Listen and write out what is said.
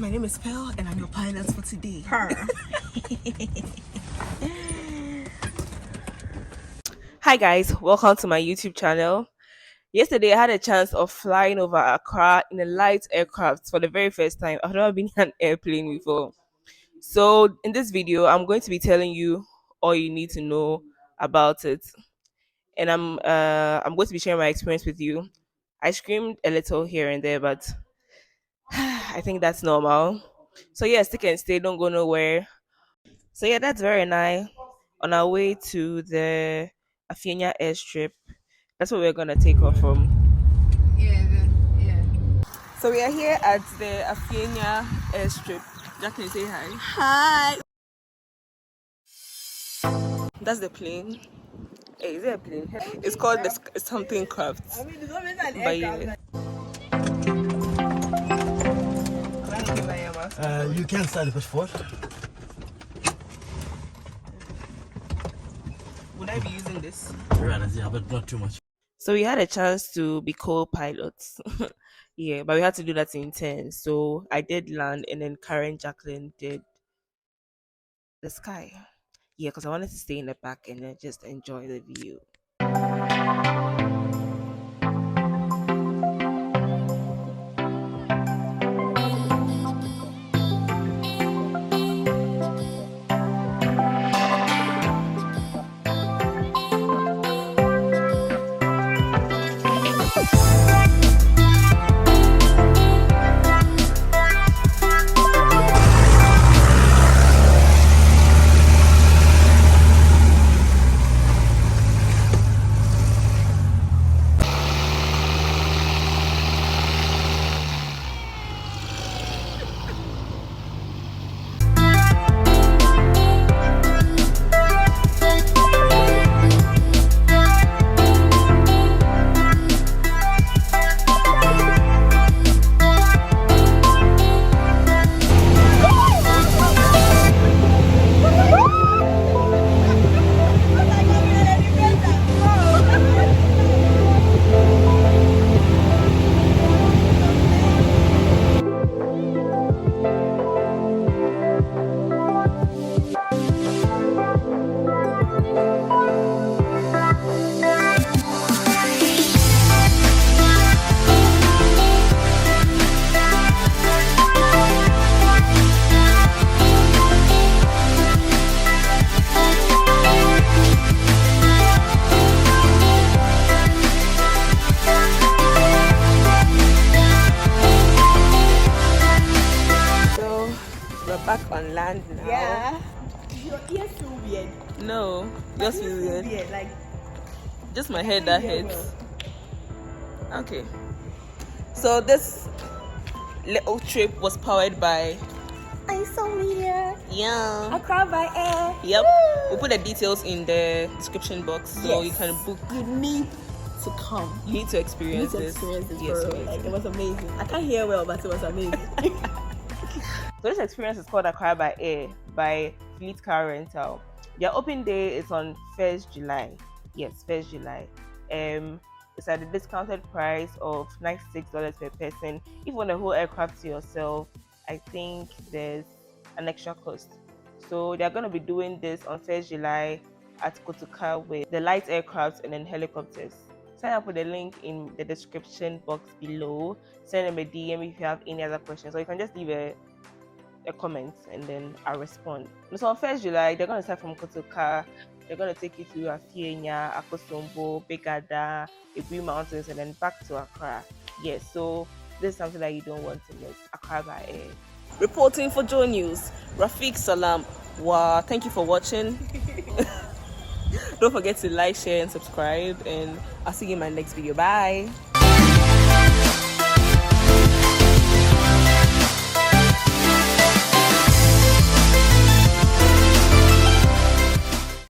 my name is Pearl and I'm your pilot for today. Hi guys, welcome to my YouTube channel. Yesterday I had a chance of flying over Accra in a light aircraft for the very first time. I've never been in an airplane before. So in this video, I'm going to be telling you all you need to know about it. And I'm going to be sharing my experience with you. I screamed a little here and there, but I think that's normal. So yeah, stick and stay, don't go nowhere. So yeah, that's very nice. On our way to the Afienya airstrip. That's where we're gonna take off from. Yeah. So we are here at the Afienya airstrip. Jacqueline, say hi. Hi. That's the plane. Hey, is it a plane? It's called something craft. I mean, it's always an aircraft. You can start the push forward. Would I be using this? Yeah, but not too much. So we had a chance to be co-pilots. Yeah, but we had to do that in 10. So I did land and then Karen Jacqueline did the sky. Yeah, because I wanted to stay in the back and then just enjoy the view. Back on land now. Yeah. Your ears feel weird. No, yours feel weird. Like just my head that hurts. Okay. So this little trip was powered by Isomia. Yeah. Accra by air. Yep. We'll put the details in the description box so you can book. You need to come. You need to experience this. Yes, like, it was amazing. I can't hear well, but it was amazing. So this experience is called Accra by Air by Fleet Car Rental. Their open day is on 1st July. Yes, 1st July. It's at a discounted price of $96 per person. If you want the whole aircraft to yourself, I think there's an extra cost. So they're going to be doing this on 1st July at Kotoka with the light aircrafts and then helicopters. Sign up with the link in the description box below. Send them a DM if you have any other questions, or you can just leave a comment and then I'll respond. So on 1st July, they're going to start from Kotoka. They're going to take you through Afienya, Akosombo, Begada, Ebri Mountains, and then back to Accra. Yes, so this is something that you don't want to miss. Accra by Air. Reporting for Joe News, Rafiq Salam. Wow, thank you for watching. Don't forget to like, share, and subscribe, and I'll see you in my next video. Bye.